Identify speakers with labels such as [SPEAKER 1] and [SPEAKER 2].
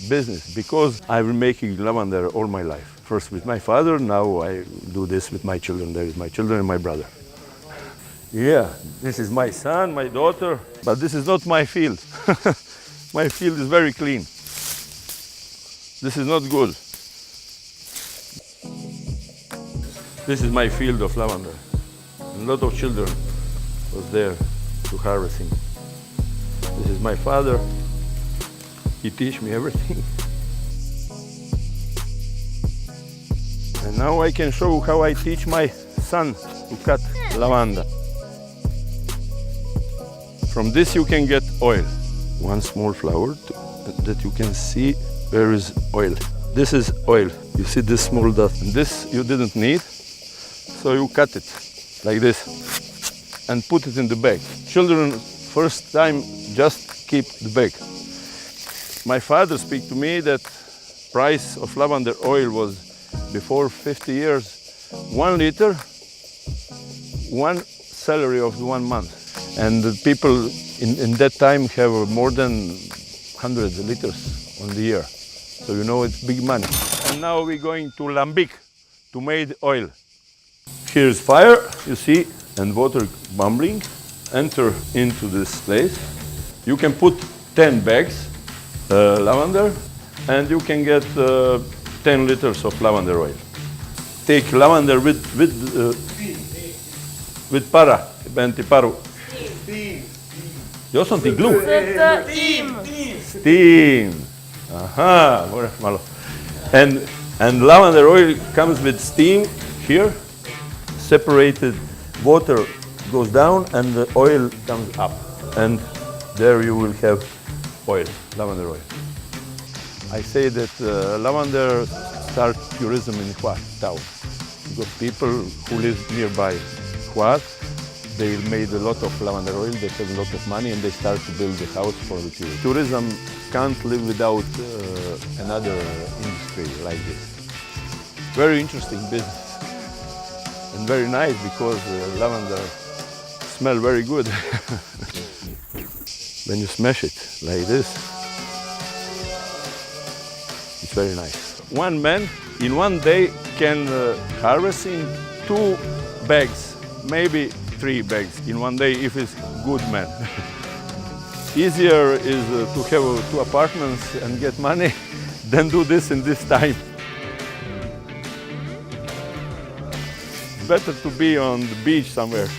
[SPEAKER 1] Business, because I've been making lavender all my life. First with my father, now I do this with my children. There is my children and my brother. Yeah, this is my son, my daughter, but this is not my field. My field is very clean. This is not good. This is my field of lavender. A lot of children was there to harvesting. This is my father. He teach me everything. And now I can show how I teach my son to cut lavanda. From this you can get oil. One small flower that you can see there is oil. This is oil. You see this small dot. And this you didn't need, so you cut it like this and put it in the bag. Children first time just keep the bag. My father speak to me that price of lavender oil was before 50 years, 1 liter, 1 salary of 1 month. And the people in that time have more than 100 liters on the year. So you know it's big money. And now we're going to Lambic to make oil. Here's fire, you see, and water bubbling. Enter into this place. You can put 10 bags lavender, and you can get 10 liters of lavender oil. Take lavender with para, paru. Yo son glue. Steam. Aha, malo. And lavender oil comes with steam here. Separated water goes down and the oil comes up. And there you will have oil, lavender oil. I say that lavender start tourism in Huad town. Because people who live nearby Huad, they made a lot of lavender oil, they have a lot of money, and they start to build a house for the tourism. Tourism can't live without another industry like this. Very interesting business. And very nice because lavender smell very good. When you smash it like this, it's very nice. One man in one day can harvesting 2 bags, maybe 3 bags in one day if it's good man. Easier is to have 2 apartments and get money than do this in this time. Better to be on the beach somewhere.